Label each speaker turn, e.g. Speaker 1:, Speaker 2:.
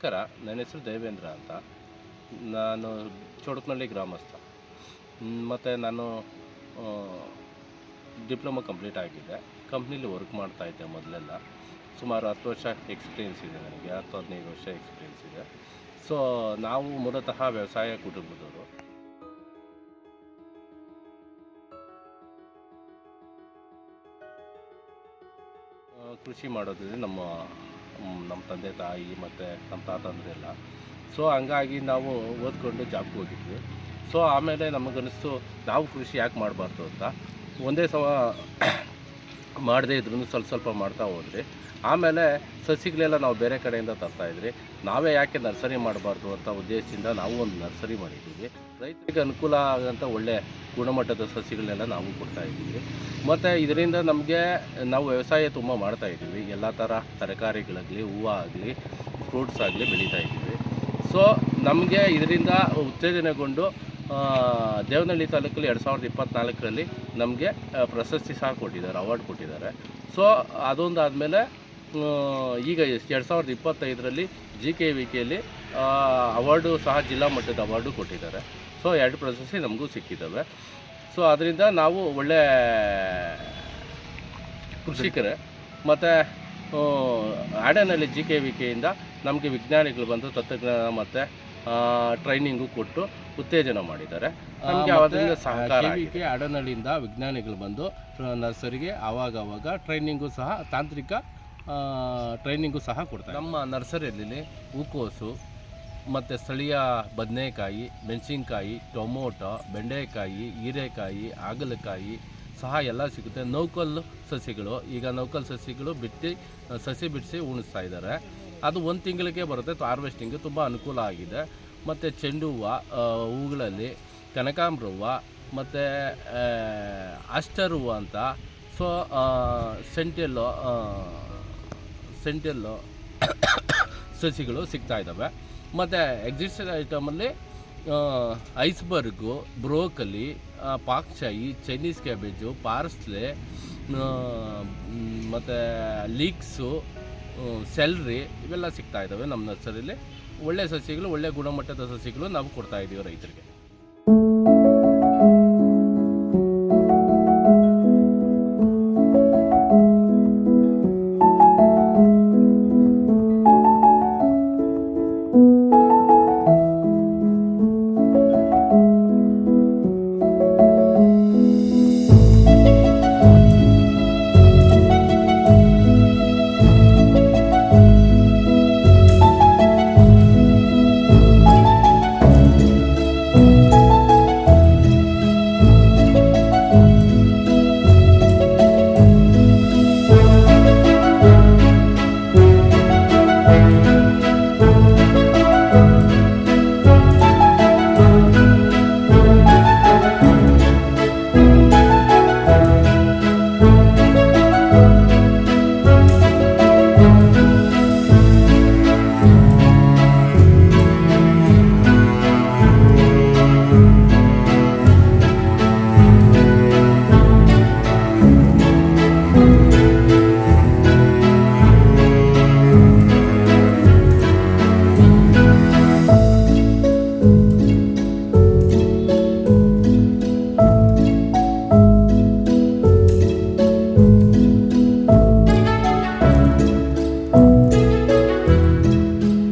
Speaker 1: ನಮಸ್ಕಾರ. ನನ್ನ ಹೆಸರು ದೇವೇಂದ್ರ ಅಂತ. ನಾನು ಚೋಡಕನಹಳ್ಳಿ ಗ್ರಾಮಸ್ಥ. ಮತ್ತು ನಾನು ಡಿಪ್ಲೊಮಾ ಕಂಪ್ಲೀಟ್ ಆಗಿದೆ. ಕಂಪ್ನೀಲಿ ವರ್ಕ್ ಮಾಡ್ತಾಯಿದ್ದೆ ಮೊದಲೆಲ್ಲ. ಸುಮಾರು 10 ವರ್ಷ ಎಕ್ಸ್ಪೀರಿಯೆನ್ಸ್ ಇದೆ ನನಗೆ. 10-15 ವರ್ಷ ಎಕ್ಸ್ಪೀರಿಯೆನ್ಸ್ ಇದೆ. ಸೊ ನಾವು ಮೂಲತಃ ವ್ಯವಸಾಯ ಕುಟುಂಬದವರು. ಕೃಷಿ ಮಾಡೋದ್ರಿಂದ ನಮ್ಮ ತಂದೆ ತಾಯಿ ಮತ್ತು ನಮ್ಮ ತಾತಂದ್ರೆಲ್ಲ. ಸೊ ಹಂಗಾಗಿ ನಾವು ಓದ್ಕೊಂಡು ಜಾಬ್ಗೆ ಹೋಗಿದ್ವಿ. ಸೊ ಆಮೇಲೆ ನಮಗನ್ನಿಸ್ತು ನಾವು ಕೃಷಿ ಯಾಕೆ ಮಾಡಬಾರ್ದು ಅಂತ. ಒಂದೇ ಸಮ ಮಾಡದೇ ಇದ್ರೂ ಸ್ವಲ್ಪ ಮಾಡ್ತಾ ಹೋದ್ರಿ. ಆಮೇಲೆ ಸಸಿಗಳೆಲ್ಲ ನಾವು ಬೇರೆ ಕಡೆಯಿಂದ ತರ್ತಾಯಿದ್ರಿ. ನಾವೇ ಯಾಕೆ ನರ್ಸರಿ ಮಾಡಬಾರ್ದು ಅಂತ ಉದ್ದೇಶದಿಂದ ನಾವು ಒಂದು ನರ್ಸರಿ ಮಾಡಿದ್ದೀವಿ. ರೈತರಿಗೆ ಅನುಕೂಲ ಆಗೋಂಥ ಒಳ್ಳೆ ಗುಣಮಟ್ಟದ ಸಸಿಗಳನ್ನೆಲ್ಲ ನಾವು ಕೊಡ್ತಾಯಿದ್ದೀವಿ. ಮತ್ತು ಇದರಿಂದ ನಾವು ವ್ಯವಸಾಯ ತುಂಬ ಮಾಡ್ತಾಯಿದ್ದೀವಿ. ಎಲ್ಲ ಥರ ತರಕಾರಿಗಳಾಗಲಿ, ಹೂವು ಆಗಲಿ, ಫ್ರೂಟ್ಸ್ ಆಗಲಿ ಬೆಳೀತಾಯಿದ್ದೀವಿ. ಸೊ ನಮಗೆ ಇದರಿಂದ ಉತ್ತೇಜನಗೊಂಡು ದೇವನಹಳ್ಳಿ ತಾಲೂಕಲ್ಲಿ 2024ರಲ್ಲಿ ನಮಗೆ ಪ್ರಶಸ್ತಿ ಸಹ ಕೊಟ್ಟಿದ್ದಾರೆ, ಅವಾರ್ಡ್ ಕೊಟ್ಟಿದ್ದಾರೆ. ಸೊ ಅದೊಂದು ಆದಮೇಲೆ ಈಗ 2025ರಲ್ಲಿ GKVKಯಲ್ಲಿ ಅವಾರ್ಡು ಸಹ ಜಿಲ್ಲಾ ಮಟ್ಟದ ಅವಾರ್ಡು ಕೊಟ್ಟಿದ್ದಾರೆ. ಸೊ 2 ಪ್ರಶಸ್ತಿ ನಮಗೂ ಸಿಕ್ಕಿದ್ದಾವೆ. ಸೊ ಅದರಿಂದ ನಾವು ಒಳ್ಳೆ ಕೃಷಿಕರೇ. ಮತ್ತು ಆಡನಹಳ್ಳಿ GKVKಯಿಂದ ನಮಗೆ ವಿಜ್ಞಾನಿಗಳು ಬಂದು ತಂತ್ರಜ್ಞಾನ ಮತ್ತು ಟ್ರೈನಿಂಗು ಕೊಟ್ಟು ಉತ್ತೇಜನ ಮಾಡಿದ್ದಾರೆ. ನಮಗೆ ಅದರಿಂದ ಸಹಕಾರ ಆಗಿದೆ. ಆಡನಹಳ್ಳಿಯಿಂದ ವಿಜ್ಞಾನಿಗಳು ಬಂದು ನರ್ಸರಿಗೆ ಆವಾಗವಾಗ ಟ್ರೈನಿಂಗು ಸಹ ತಾಂತ್ರಿಕ ಟ್ರೈನಿಂಗು ಸಹ ಕೊಡ್ತಾರೆ. ನಮ್ಮ ನರ್ಸರಿಯಲ್ಲಿ ಹೂಕೋಸು ಮತ್ತು ಸ್ಥಳೀಯ ಬದನೆಕಾಯಿ, ಮೆಣಸಿನ್ಕಾಯಿ, ಟೊಮೊಟೊ, ಬೆಂಡೆಕಾಯಿ, ಹೀರೆಕಾಯಿ, ಹಾಗಲಕಾಯಿ ಸಹ ಎಲ್ಲ ಸಿಗುತ್ತೆ. ನೌಕಲ್ಲು ಸಸಿಗಳು, ಈಗ ನೌಕಲ್ ಸಸಿಗಳು ಸಸಿ ಬಿಡಿಸಿ ಉಣಿಸ್ತಾ ಇದ್ದಾರೆ. ಅದು 1 ತಿಂಗಳಿಗೆ ಬರುತ್ತೆ. ಹಾರ್ವೆಸ್ಟಿಂಗು ತುಂಬ ಅನುಕೂಲ ಆಗಿದೆ. ಮತ್ತು ಚೆಂಡು ಹೂಗಳಲ್ಲಿ ಕನಕಾಂಬರ ಹೂವು ಮತ್ತು ಆಸ್ಟರ್ ಹೂವು ಅಂತ, ಸೊ ಸೆಂಟೆಲ್ಲೋ ಸಸಿಗಳು ಸಿಗ್ತಾಯಿದ್ದಾವೆ. ಮತ್ತು ಎಕ್ಸಿಸ್ಟೆಡ್ ಐಟಮಲ್ಲಿ ಐಸ್ಬರ್ಗು, ಬ್ರೋಕಲಿ, ಪಾಕ್ಚಾಯಿ, ಚೈನೀಸ್ ಕ್ಯಾಬೇಜು, ಪಾರ್ಸ್ಲೆ, ಮತ್ತು ಲೀಕ್ಸು, ಸೆಲ್ರಿ ಇವೆಲ್ಲ ಸಿಗ್ತಾಯಿದ್ದಾವೆ ನಮ್ಮ ನರ್ಸರಿಲಿ. ಒಳ್ಳೆಯ ಸಸಿಗಳು, ಒಳ್ಳೆಯ ಗುಣಮಟ್ಟದ ಸಸಿಗಳು ನಾವು ಕೊಡ್ತಾಯಿದ್ದೀವಿ ರೈತರಿಗೆ.